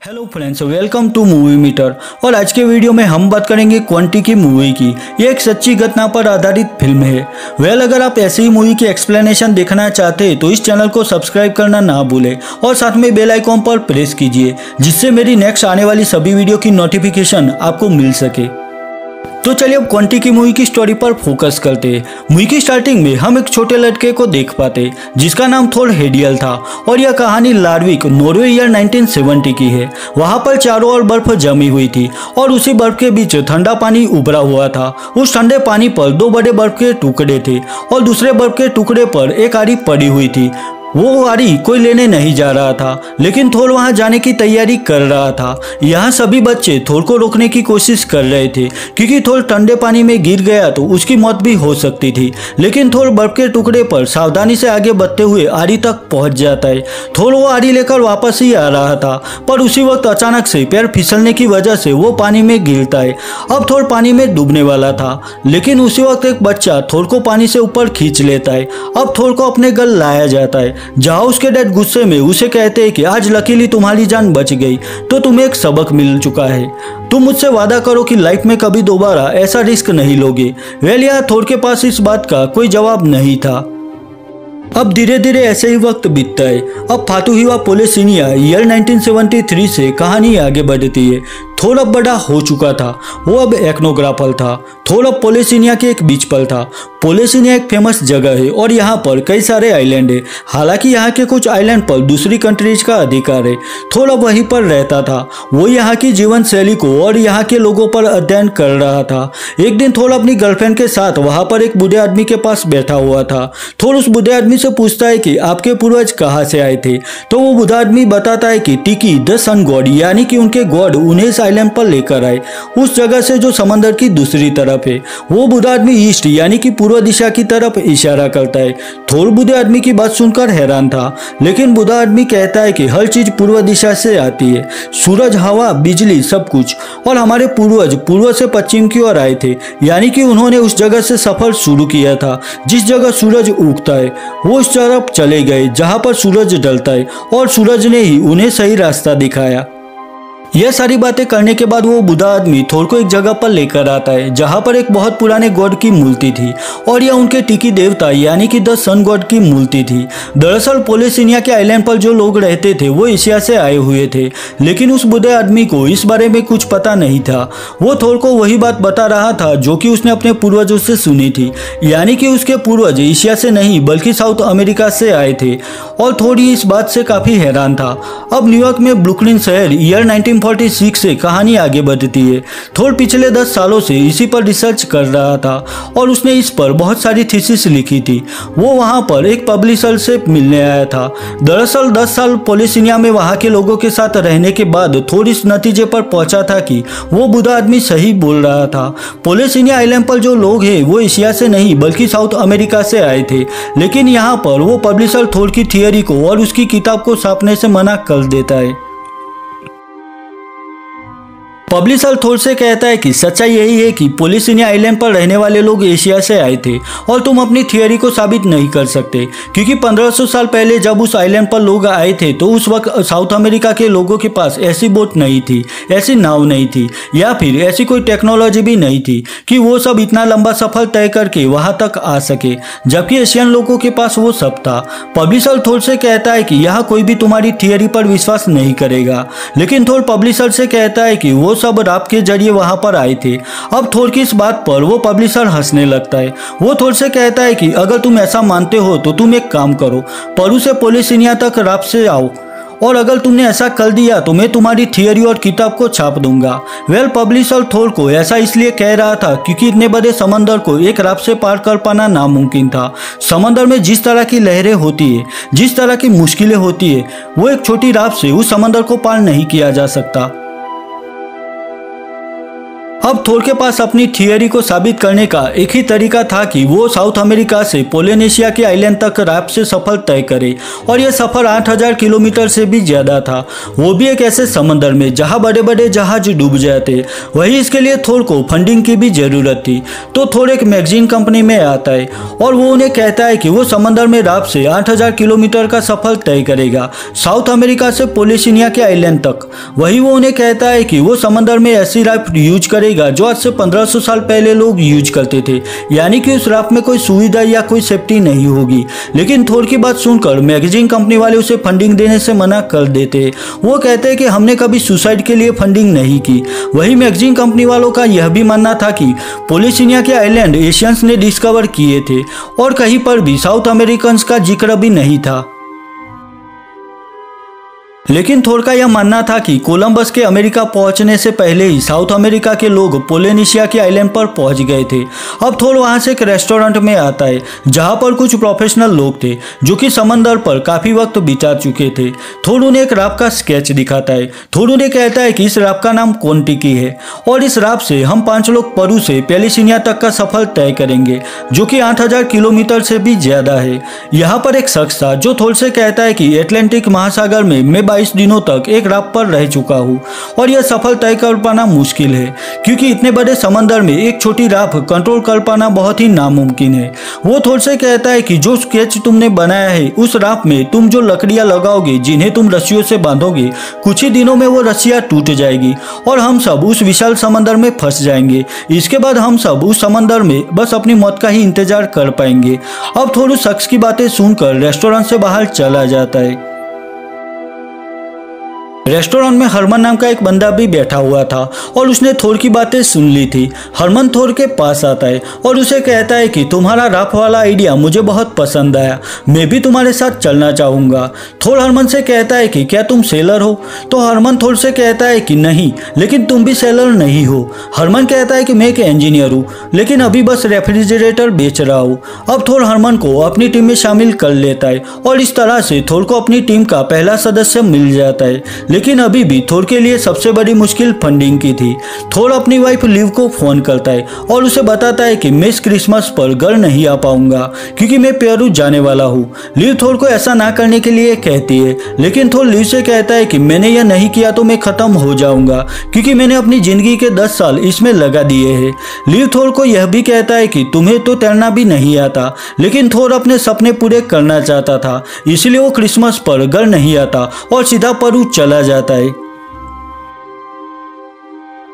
Hello friends, welcome to movie meter. और आज के वीडियो में हम बात करेंगे क्वांटिकी मूवी की। ये एक सच्ची घटना पर आधारित फिल्म है। अगर आप ऐसी ही मूवी की एक्सप्लेनेशन देखना चाहते हैं तो इस चैनल को सब्सक्राइब करना ना भूलें और साथ में बेल आइकॉन पर प्रेस कीजिए, जिससे मेरी नेक्स्ट आने वाली सभी वीडियो की नोटिफिकेशन आपको मिल सके। तो चलिए अब क्वांटिकी मूवी की स्टोरी पर फोकस करते हैं। मूवी की स्टार्टिंग में हम एक छोटे लड़के को देख पाते जिसका नाम थोर हेडियल था और यह कहानी लार्विक, नॉर्वे ईयर 1970 की है। वहां पर चारों ओर बर्फ जमी हुई थी और उसी बर्फ के बीच ठंडा पानी उभरा हुआ था। उस ठंडे पानी पर दो बड़े बर्फ के टुकड़े थे और दूसरे बर्फ के टुकड़े पर एक आरी पड़ी हुई थी। वो आरी कोई लेने नहीं जा रहा था, लेकिन थोर वहां जाने की तैयारी कर रहा था। यहाँ सभी बच्चे थोर को रोकने की कोशिश कर रहे थे, क्योंकि थोर ठंडे पानी में गिर गया तो उसकी मौत भी हो सकती थी। लेकिन थोर बर्फ के टुकड़े पर सावधानी से आगे बढ़ते हुए आरी तक पहुंच जाता है। थोर वो आरी लेकर वापस ही आ रहा था, पर उसी वक्त अचानक से पैर फिसलने की वजह से वो पानी में गिरता है। अब थोर पानी में डूबने वाला था, लेकिन उसी वक्त एक बच्चा थोर को पानी से ऊपर खींच लेता है। अब थोर को अपने गल लाया जाता है, जहाँ उसके डैड गुस्से में उसे कहते हैं कि आज लकीली तुम्हारी जान बच गई, तो तुम्हें एक सबक मिल चुका है। तुम मुझसे वादा करो कि लाइफ में कभी दोबारा ऐसा रिस्क नहीं लोगे। यहाँ थोर के पास इस बात का कोई जवाब नहीं था। अब धीरे धीरे ऐसे ही वक्त बीतता है। अब फातुहिवा पोलेसिनिया ईयर 1973 से कहानी आगे बढ़ती है। थोर अब बड़ा हो चुका था, वो अब एक्नोग्राफर था। थोर अब पोलेसिनिया के एक बीच पर था। पोलेसिनिया एक फेमस जगह है और यहाँ पर कई सारे आइलैंड है। हालांकि यहाँ के कुछ आइलैंड पर दूसरी कंट्रीज का अधिकार है। थोर अब वहीं पर रहता था। वो यहाँ की जीवन शैली को और यहाँ के लोगों पर अध्ययन कर रहा था। एक दिन थोर अपनी गर्लफ्रेंड के साथ वहाँ पर एक बूढ़े आदमी के पास बैठा हुआ था। थोर उस बूढ़े आदमी से पूछता है कि आपके पूर्वज कहाँ से आए थे। तो वो बूढ़ा आदमी बताता है कि टिकी द सन गॉड, यानी कि उनके गॉड उन्हें इस आइलैंड पर लेकर आए, उस जगह से जो समंदर की दूसरी तरफ है। वो बूढ़ा आदमी ईस्ट यानी कि पूर्व दिशा की तरफ इशारा करता है। थोर बूढ़े आदमी की बात सुनकर हैरान था, लेकिन बूढ़ा आदमी कहता है कि हर चीज पूर्व दिशा से आती है, सूरज, हवा, बिजली, सब कुछ। और हमारे पूर्वज पूर्व से पश्चिम की ओर आए थे, यानी कि उन्होंने उस जगह से सफर शुरू किया था जिस जगह सूरज उगता है। वो उस तरफ चले गए जहां पर सूरज ढलता है और सूरज ने ही उन्हें सही रास्ता दिखाया। यह सारी बातें करने के बाद वो बूढ़ा आदमी थोर को एक जगह पर लेकर आता है जहां पर एक बहुत पुराने गॉड की मूर्ति थी और यह उनके टिकी देवता यानी कि द सन गॉड की मूर्ति थी। दरअसल पोलेसिनिया के आइलैंड पर जो लोग रहते थे वो एशिया से आए हुए थे, लेकिन उस बूढ़े आदमी को इस बारे में कुछ पता नहीं था। वो थोर को वही बात बता रहा था जो कि उसने अपने पूर्वजों से सुनी थी, यानी कि उसके पूर्वज एशिया से नहीं बल्कि साउथ अमेरिका से आए थे। और थोड़ी इस बात से काफी हैरान था। अब न्यूयॉर्क में ब्रुकलिन शहर ईयर 1946 से कहानी आगे बढ़ती है। थोर पिछले 10 सालों से इसी पर रिसर्च कर रहा था और उसने इस पर बहुत सारी थीसिस लिखी थी। वो वहां पर एक पब्लिशर से मिलने आया था। दरअसल 10 साल पोलेसिनिया में वहां के लोगों के साथ रहने के बाद थोर इस नतीजे पर पहुंचा था कि वो बूढ़ा आदमी सही बोल रहा था। पोलेसिनिया आइलैंड पर जो लोग हैं वो एशिया से नहीं बल्कि साउथ अमेरिका से आए थे, लेकिन यहाँ पर वो पब्लिशर थोर की थियरी को और उसकी किताब को छापने से मना कर देता है। पब्लिशर थोर से कहता है कि सच्चाई यही है कि पोलेसिनिया आइलैंड पर रहने वाले लोग एशिया से आए थे और तुम अपनी थियरी को साबित नहीं कर सकते, क्योंकि 1500 साल पहले जब उस आइलैंड पर लोग आए थे तो उस वक्त साउथ अमेरिका के लोगों के पास ऐसी बोट नहीं थी, ऐसी नाव नहीं थी, या फिर ऐसी कोई टेक्नोलॉजी भी नहीं थी कि वो सब इतना लंबा सफर तय करके वहां तक आ सके, जबकि एशियन लोगों के पास वो सब था। पब्लिशर थोर से कहता है कि यहाँ कोई भी तुम्हारी थियरी पर विश्वास नहीं करेगा, लेकिन थोर पब्लिशर से कहता है कि वो सब राप के जरिए वहां पर आए थे। अब थोर की इस बात पर वो पब्लिशर हंसने लगता है। वो थोर से कहता है कि अगर तुम ऐसा मानते हो तो तुम एक काम करो, परु से पोलेसिनिया तक राप से आओ, और अगर तुमने ऐसा कर दिया तो मैं तुम्हारी थियरी और किताब को छाप दूंगा। पब्लिशर थोर को ऐसा इसलिए कह रहा था क्योंकि इतने बड़े समंदर को एक रात से पार कर पाना नामुमकिन था। समंदर में जिस तरह की लहरें होती है, जिस तरह की मुश्किलें होती है, वो एक छोटी रात से उस समंदर को पार नहीं किया जा सकता। अब थोर के पास अपनी थियरी को साबित करने का एक ही तरीका था कि वो साउथ अमेरिका से पोलिनेशिया के आइलैंड तक राफ्ट से सफर तय करे, और यह सफर 8000 किलोमीटर से भी ज्यादा था, वो भी एक ऐसे समंदर में जहां बड़े बड़े जहाज डूब जाते। वही इसके लिए थोर को फंडिंग की भी जरूरत थी। तो थोर एक मैगजीन कंपनी में आता है और वो उन्हें कहता है कि वो समंदर में राफ्ट से 8000 किलोमीटर का सफर तय करेगा, साउथ अमेरिका से पोलिनेशिया के आइलैंड तक। वही वो उन्हें कहता है कि वो समंदर में ऐसी राफ्ट यूज करेगा जो आज से 1500 साल पहले लोग यूज करते थे, यानी कि उस राफ्ट में कोई सुविधा या कोई सेफ्टी नहीं होगी। लेकिन थोर की बात सुनकर मैगजीन कंपनी वाले उसे फंडिंग देने से मना कर देते। वो कहते हैं कि हमने कभी सुसाइड के लिए फंडिंग नहीं की। वही मैगजीन कंपनी वालों का यह भी मानना था कि पोलिनेशिया के आइलैंड एशियंस ने डिस्कवर किए थे और कहीं पर भी साउथ अमेरिकन्स का जिक्र भी नहीं था। लेकिन थोर का यह मानना था कि कोलंबस के अमेरिका पहुंचने से पहले ही साउथ अमेरिका के लोग पोलिनेशिया के आइलैंड पर पहुंच गए थे। अब थोर वहां से एक रेस्टोरेंट में आता है जहां पर कुछ प्रोफेशनल लोग थे जो कि समंदर पर काफी वक्त बिता चुके थे। थोर उन्हें एक राफ्ट का स्केच दिखाता है। थोर उन्हें कहता है कि इस राफ्ट का नाम क्वांटिकी है और इस राफ्ट से हम 5 लोग पेरू से पोलिनेशिया तक का सफर तय करेंगे, जो कि 8000 किलोमीटर से भी ज्यादा है। यहाँ पर एक शख्स था जो थोर से कहता है कि अटलांटिक महासागर में मैं 22 दिनों तक एक राफ्ट पर रह चुका हूँ और यह सफर तय कर पाना मुश्किल है, क्योंकि इतने बड़े समंदर में एक छोटी राफ्ट कंट्रोल कर पाना बहुत ही नामुमकिन है। वो थोर से कहता है कि जो स्केच तुमने बनाया है उस राफ्ट में तुम जो लकड़ियां लगाओगे, जिन्हें तुम रस्सियों से बांधोगे, कुछ ही दिनों में वो रस्सियां टूट जाएगी और हम सब उस विशाल समंदर में फंस जाएंगे। इसके बाद हम सब उस समंदर में बस अपनी मौत का ही इंतजार कर पाएंगे। अब थोर उस शख्स की बातें सुनकर रेस्टोरेंट से बाहर चला जाता है। रेस्टोरेंट में हरमन नाम का एक बंदा भी बैठा हुआ था और उसने थोर की बातें सुन ली थी। हरमन थोर के पास आता है और उसे कहता है कि तुम्हारा राफ्ट वाला आइडिया मुझे बहुत पसंद आया, मैं भी तुम्हारे साथ चलना चाहूँगा। थोर हरमन से कहता है कि क्या तुम सेलर हो? तो हरमन थोर से कहता है कि नहीं, लेकिन तुम भी सेलर नहीं हो। हरमन कहता है कि मैं एक इंजीनियर हूँ, लेकिन अभी बस रेफ्रिजरेटर बेच रहा हूँ। अब थोर हरमन को अपनी टीम में शामिल कर लेता है और इस तरह से थोर को अपनी टीम का पहला सदस्य मिल जाता है। लेकिन अभी भी थोर के लिए सबसे बड़ी मुश्किल फंडिंग की थी। थोर अपनी वाइफ लिव को फोन करता है और उसे बताता है कि मैं इस क्रिसमस पर घर नहीं आ पाऊंगा क्योंकि मैं पेरू जाने वाला हूँ। लिव थोर को ऐसा ना करने के लिए कहती है, लेकिन थोर लिव से कहता है कि मैंने यह नहीं किया तो मैं खत्म हो जाऊंगा, क्योंकि मैंने अपनी जिंदगी के 10 साल इसमें लगा दिए हैं। लिव थोर को यह भी कहता है कि तुम्हें तो तैरना भी नहीं आता, लेकिन थोर अपने सपने पूरे करना चाहता था, इसलिए वो क्रिसमस पर घर नहीं आता और सीधा पेरू चला जाता है।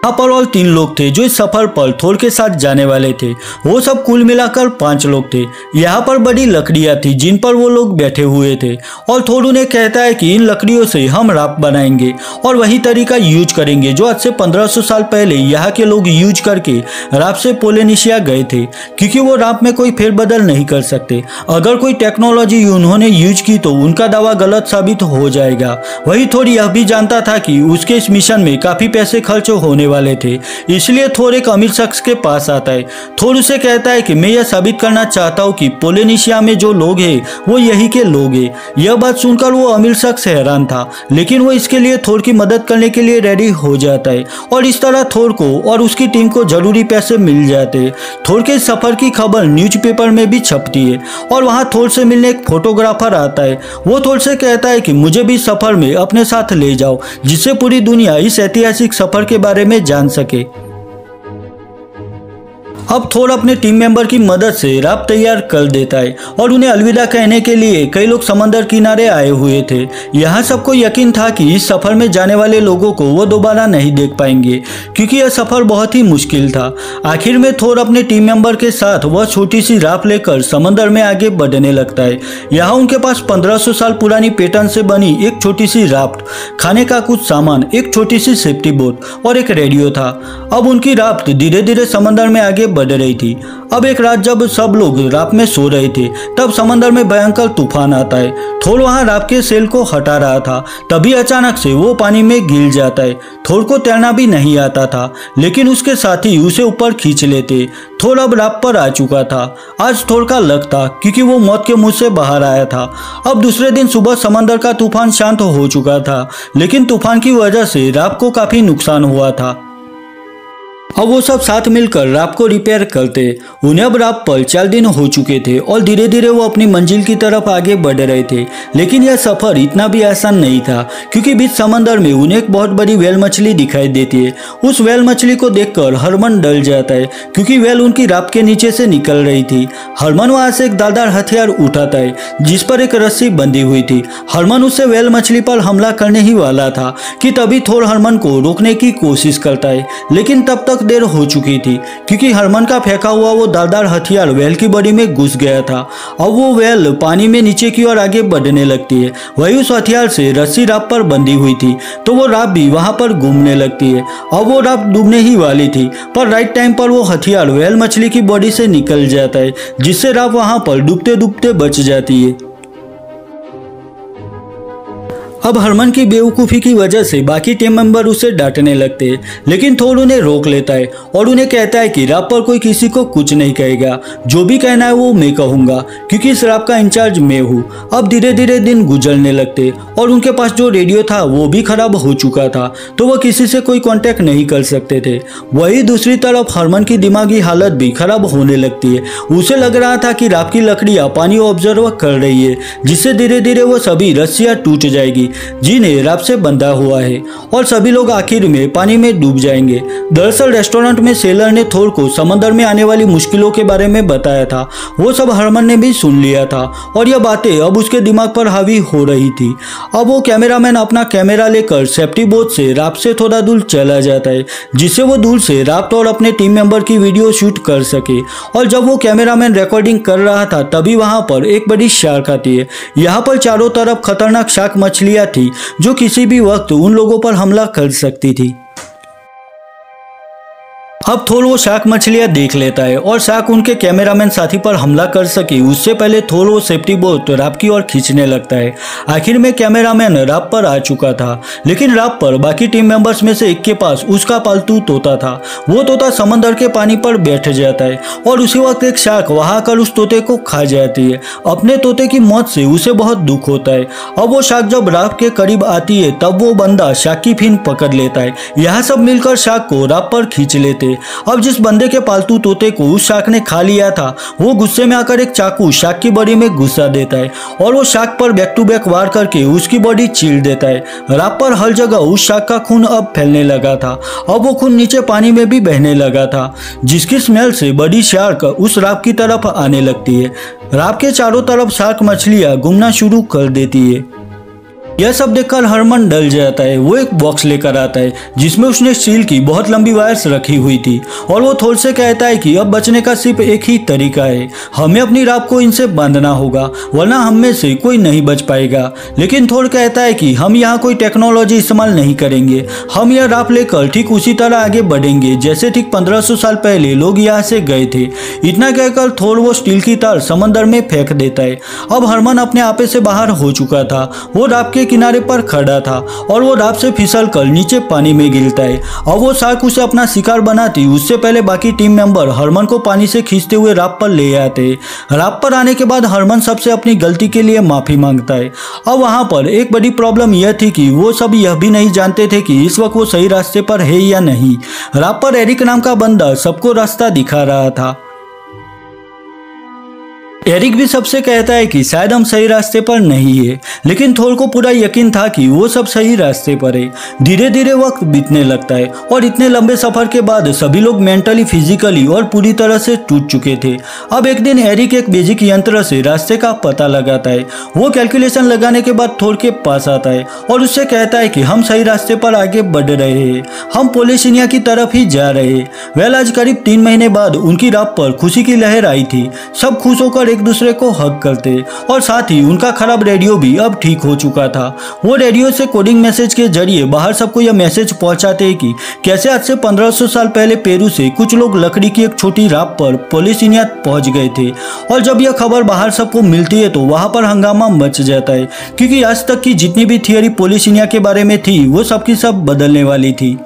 यहाँ पर और 3 लोग थे जो इस सफर पर थोर के साथ जाने वाले थे। वो सब कुल मिलाकर 5 लोग थे। यहाँ पर बड़ी लकड़ियाँ थी जिन पर वो लोग बैठे हुए थे और थोर उन्हें कहता है कि इन लकड़ियों से हम राफ्ट बनाएंगे और वही तरीका यूज करेंगे जो आज से 1500 साल पहले यहाँ के लोग यूज करके राफ्ट से पोलिनेशिया गए थे, क्योंकि वो राफ्ट में कोई फेरबदल नहीं कर सकते। अगर कोई टेक्नोलॉजी उन्होंने यूज की तो उनका दावा गलत साबित हो जाएगा। वही थोर यह भी जानता था कि उसके इस मिशन में काफी पैसे खर्च होने वाले थे, इसलिए थोर एक अमीर शख्स के पास आता है। थोर उसे कहता है कि मैं यह साबित करना चाहता हूँ कि पोलिनेशिया में जो लोग हैं वो यही के लोग हैं। यह बात सुनकर वो अमीर शख्स हैरान था, लेकिन वो इसके लिए थोर की मदद करने के लिए रेडी हो जाता है और इस तरह थोर को और उसकी टीम को जरूरी पैसे मिल जाते हैं। थोर के सफर की खबर न्यूज़पेपर में भी छपती है और वहाँ थोर से मिलने एक फोटोग्राफर आता है। वो थोर से कहता है कि मुझे भी सफर में अपने साथ ले जाओ, जिससे पूरी दुनिया इस ऐतिहासिक सफर के बारे में जान सके। अब थोर अपने टीम मेंबर की मदद से राफ्ट तैयार कर देता है और उन्हें अलविदा कहने के लिए कई लोग समंदर किनारे आए हुए थे। यहाँ सबको यकीन था कि इस सफर में जाने वाले लोगों को वो दोबारा नहीं देख पाएंगे, क्योंकि यह सफर बहुत ही मुश्किल था। आखिर में थोर अपने टीम मेंबर के साथ वह छोटी सी राफ्ट लेकर समंदर में आगे बढ़ने लगता है। यहाँ उनके पास 1500 साल पुरानी पैटर्न से बनी एक छोटी सी राफ्ट, खाने का कुछ सामान, एक छोटी सी सेफ्टी बोट और एक रेडियो था। अब उनकी राफ्ट धीरे धीरे समंदर में आगे बढ़ रही थी। अब एक रात जब सब लोग राफ्ट में सो रहे थे, तब समंदर में भयंकर तूफान आता है। थोर वहां राफ्ट के सेल को हटा रहा था, तभी अचानक से वो पानी में गिर जाता है। थोर को तैरना भी नहीं आता था, लेकिन उसके साथी उसे ऊपर खींच लेते। थोर अब राफ्ट पर आ चुका था। आज थोर का लक था, क्योंकि वो मौत के मुंह से बाहर आया था। अब दूसरे दिन सुबह समंदर का तूफान शांत हो चुका था, लेकिन तूफान की वजह से राफ्ट को काफी नुकसान हुआ था। अब वो सब साथ मिलकर राप को रिपेयर करते। उन्हें अब राप पर 4 दिन हो चुके थे और धीरे धीरे वो अपनी मंजिल की तरफ आगे बढ़ रहे थे। लेकिन यह सफर इतना भी आसान नहीं था, क्योंकि बीच समंदर में उन्हें एक बहुत बड़ी व्हेल मछली दिखाई देती है। उस व्हेल मछली को देखकर हरमन डर जाता है, क्योंकि व्हेल उनकी राप के नीचे से निकल रही थी। हरमन वहां से एक दालदार हथियार उठाता है, जिस पर एक रस्सी बंधी हुई थी। हरमन उससे व्हेल मछली पर हमला करने ही वाला था कि तभी थोर हरमन को रोकने की कोशिश करता है, लेकिन तब तक देर हो चुकी थी, क्योंकि हरमन का फेंका हुआ वो दालदार हथियार व्हेल की बॉडी में घुस गया था। अब वो व्हेल पानी में नीचे की ओर आगे बढ़ने लगती है। वही उस हथियार से रस्सी राप पर बंधी हुई थी, तो वो राप भी वहां पर घूमने लगती है। अब वो राप डूबने ही वाली थी, पर राइट टाइम पर वो हथियार व्हेल मछली की बॉडी से निकल जाता है, जिससे राप वहां पर डूबते डूबते बच जाती है। अब हरमन की बेवकूफ़ी की वजह से बाकी टीम मेंबर उसे डांटने लगते हैं, लेकिन थोर उन्हें रोक लेता है और उन्हें कहता है कि राप पर कोई किसी को कुछ नहीं कहेगा, जो भी कहना है वो मैं कहूँगा, क्योंकि इस राप का इंचार्ज मैं हूँ। अब धीरे धीरे दिन गुजरने लगते और उनके पास जो रेडियो था वो भी खराब हो चुका था, तो वह किसी से कोई कॉन्टैक्ट नहीं कर सकते थे। वही दूसरी तरफ हरमन की दिमागी हालत भी खराब होने लगती है। उसे लग रहा था कि राप की लकड़ियाँ पानी ऑब्जर्व कर रही है, जिससे धीरे धीरे वो सभी रस्सियाँ टूट जाएगी जिन्हें राप से बंधा हुआ है, और सभी लोग आखिर में पानी में डूब जाएंगे। दरअसल रेस्टोरेंट में सेलर ने थोर को समंदर में आने वाली मुश्किलों के बारे में बताया था। वो सब हरमन ने भी सुन लिया था और यह बातें अब उसके दिमाग पर हावी हो रही थी। अब वो कैमरामैन अपना कैमरा लेकर सेफ्टी बोट से राप से थोड़ा दूर चला जाता है, जिससे वो दूर से राप और अपने टीम मेंबर की वीडियो शूट कर सके। और जब वो कैमरामैन रिकॉर्डिंग कर रहा था, तभी वहां पर एक बड़ी शार्क आती है। यहाँ पर चारों तरफ खतरनाक शार्क मछलियां थी, जो किसी भी वक्त उन लोगों पर हमला कर सकती थी। अब थोर वो शार्क मछलियां देख लेता है और शार्क उनके कैमरामैन साथी पर हमला कर सके उससे पहले थोर वो सेफ्टी बोट राप की ओर खींचने लगता है। आखिर में कैमरामैन राप पर आ चुका था, लेकिन राप पर बाकी टीम मेंबर्स में से एक के पास उसका पालतू तोता था। वो तोता समंदर के पानी पर बैठ जाता है और उसी वक्त एक शार्क वहां आकर उस तोते को खा जाती है। अपने तोते की मौत से उसे बहुत दुख होता है। अब वो शार्क जब राप के करीब आती है, तब वो बंदा शार्क की फिन पकड़ लेता है। यहाँ सब मिलकर शार्क को राप पर खींच लेते। अब जिस बंदे के पालतू तोते को उस शार्क ने खा लिया था, वो गुस्से में आकर एक चाकू शार्क की बॉडी में घुसा देता है और वो शार्क पर बैक टू बैक वार करके उसकी बॉडी चीर देता है। राप पर हर जगह उस शार्क का खून अब फैलने लगा था। अब वो खून नीचे पानी में भी बहने लगा था, जिसकी स्मेल से बड़ी शार्क उस राप की तरफ आने लगती है। राप के चारों तरफ शार्क मछलियां घूमना शुरू कर देती है। यह सब देखकर हरमन डर जाता है। वो एक बॉक्स लेकर आता है, जिसमें उसने स्टील की बहुत लंबी वायर्स रखी हुई थी, और वो थोर से कहता है कि अब बचने का सिर्फ एक ही तरीका है, हमें अपनी राप को इनसे बांधना होगा, वरना हम में से कोई नहीं बच पाएगा। लेकिन थोर कहता है कि हम यहाँ कोई टेक्नोलॉजी इस्तेमाल नहीं करेंगे, हम यह राप लेकर ठीक उसी तरह आगे बढ़ेंगे जैसे ठीक 1500 साल पहले लोग यहाँ से गए थे। इतना कहकर थोर वो स्टील की तार समंदर में फेंक देता है। अब हरमन अपने आपे से बाहर हो चुका था। वो राप के किनारे पर खड़ा था और वो राप से फिसल कर नीचे पानी में गिरता है। और वो शार्क उसे अपना शिकार बनाती उससे पहले बाकी टीम मेंबर हरमन को पानी से खींचते हुए राप पर ले आते। राप पर आने के बाद हरमन सबसे अपनी गलती के लिए माफी मांगता है। अब वहां पर एक बड़ी प्रॉब्लम यह थी कि वो सब यह भी नहीं जानते थे कि इस वक्त वो सही रास्ते पर है या नहीं। राप पर एरिक नाम का बंदा सबको रास्ता दिखा रहा था। एरिक भी सबसे कहता है कि शायद हम सही रास्ते पर नहीं है, लेकिन थोर को पूरा यकीन था कि वो सब सही रास्ते पर है। धीरे धीरे वक्त बीतने लगता है और इतने लंबे सफर के बाद सभी लोग मेंटली, फिजिकली और पूरी तरह से टूट चुके थे। अब एक दिन एरिक एक बेसिक यंत्र से रास्ते का पता लगाता है। वो कैलकुलेशन लगाने के बाद थोर के पास आता है और उससे कहता है कि हम सही रास्ते पर आगे बढ़ रहे हैं, हम पोलिसिनिया की तरफ ही जा रहे हैं। वेल, आज करीब 3 महीने बाद उनकी राप पर खुशी की लहर आई थी। सब खुश होकर एक दूसरे को हग करते और साथ ही उनका खराब रेडियो भी अब ठीक हो चुका था। वो रेडियो से कोडिंग मैसेज के जरिए बाहर सबको यह मैसेज पहुंचाते हैं कि कैसे आज से 1500 साल पहले पेरू से कुछ लोग लकड़ी की एक छोटी राप पर पोलिसिनिया पहुंच गए थे। और जब यह खबर बाहर सबको मिलती है तो वहां पर हंगामा मच जाता है, क्योंकि आज तक की जितनी भी थियरी पोलिसिनिया के बारे में थी वो सबकी सब बदलने वाली थी।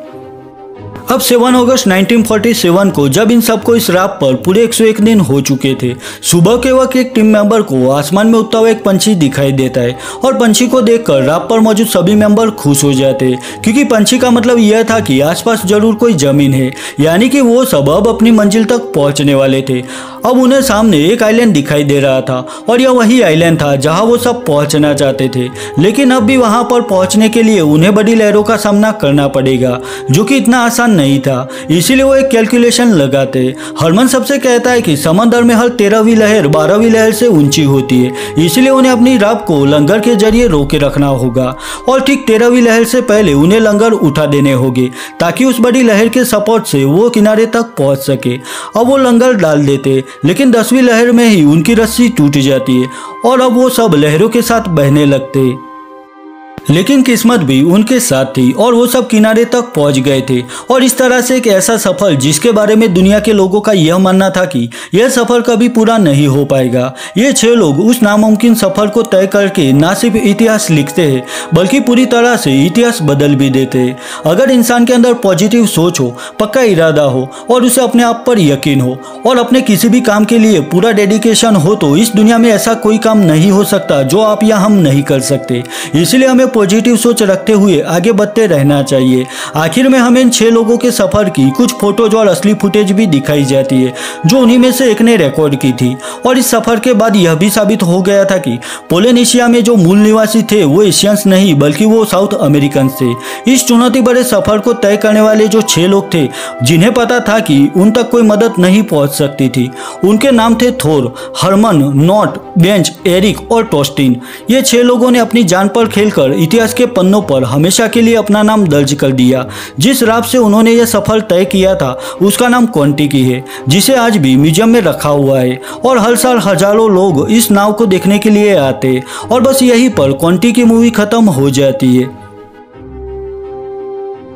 अब 7 अगस्त 1947 को जब इन सबको इस रात पर पूरे 101 दिन हो चुके थे, सुबह के वक्त एक टीम मेंबर को आसमान में उड़ता हुआ एक पंछी दिखाई देता है और पंछी को देखकर रात पर मौजूद सभी मेंबर खुश हो जाते हैं, क्योंकि पंछी का मतलब यह था कि आसपास जरूर कोई जमीन है, यानी कि वो सब अब अपनी मंजिल तक पहुंचने वाले थे। अब उन्हें सामने एक आइलैंड दिखाई दे रहा था और यह वही आइलैंड था जहां वो सब पहुंचना चाहते थे, लेकिन अब भी वहां पर पहुंचने के लिए उन्हें बड़ी लहरों का सामना करना पड़ेगा, जो कि इतना आसान नहीं था। इसीलिए वो एक कैलकुलेशन लगाते। हरमन सबसे कहता है कि समंदर में हर 13वीं लहर 12वीं लहर से ऊंची होती है, इसलिए उन्हें अपनी राब को लंगर के जरिए रोके रखना होगा और ठीक 13वीं लहर से पहले उन्हें लंगर उठा देने होंगे, ताकि उस बड़ी लहर के सपोर्ट से वो किनारे तक पहुंच सके। अब वो लंगर डाल देते, लेकिन 10वीं लहर में ही उनकी रस्सी टूट जाती है और अब वो सब लहरों के साथ बहने लगते। लेकिन किस्मत भी उनके साथ थी और वो सब किनारे तक पहुंच गए थे और इस तरह से एक ऐसा सफर जिसके बारे में दुनिया के लोगों का यह मानना था कि यह सफर कभी पूरा नहीं हो पाएगा। ये 6 लोग उस नामुमकिन सफर को तय करके ना सिर्फ इतिहास लिखते हैं, बल्कि पूरी तरह से इतिहास बदल भी देते हैं। अगर इंसान के अंदर पॉजिटिव सोच हो, पक्का इरादा हो और उसे अपने आप पर यकीन हो और अपने किसी भी काम के लिए पूरा डेडिकेशन हो, तो इस दुनिया में ऐसा कोई काम नहीं हो सकता जो आप या हम नहीं कर सकते। इसलिए हमें पॉजिटिव सोच रखते हुए आगे बढ़ते रहना चाहिए। आखिर में हमें इन 6 लोगों के सफर की कुछ फोटोज और असली फुटेज भी दिखाई जाती है, जो उन्हीं में से एक ने रिकॉर्ड की थी। और इस सफर के बाद यह भी साबित हो गया था कि पोलिनेशिया में जो मूल निवासी थे वो एशियंस नहीं, बल्कि वो साउथ अमेरिकन थे। इस चुनौती भरे सफर को तय करने वाले जो 6 लोग थे, जिन्हें पता था कि उन तक कोई मदद नहीं पहुंच सकती थी, उनके नाम थे थोर, हरमन, नॉट, बेंच, एरिक और टोस्टिन। ये 6 लोगों ने अपनी जान पर खेलकर इतिहास के पन्नों पर हमेशा के लिए अपना नाम दर्ज कर दिया। जिस रात से उन्होंने यह सफर तय किया था उसका नाम क्वांटिकी है, जिसे आज भी म्यूजियम में रखा हुआ है और हर साल हजारों लोग इस नाव को देखने के लिए आते और बस यहीं पर क्वांटिकी मूवी खत्म हो जाती है।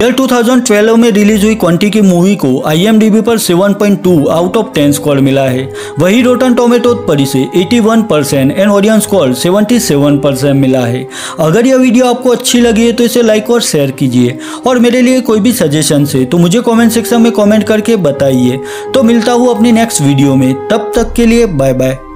2012 में रिलीज हुई क्वांटिकी मूवी को IMDb पर 7.2 आउट ऑफ 10 स्कोर मिला है। वही रोटन टोमेटो पर इसे 81% एंड ऑडियंस स्कोर 77% मिला है। अगर यह वीडियो आपको अच्छी लगी है तो इसे लाइक और शेयर कीजिए और मेरे लिए कोई भी सजेशन है तो मुझे कमेंट सेक्शन में कमेंट करके बताइए। तो मिलता हूँ अपनी नेक्स्ट वीडियो में, तब तक के लिए बाय बाय।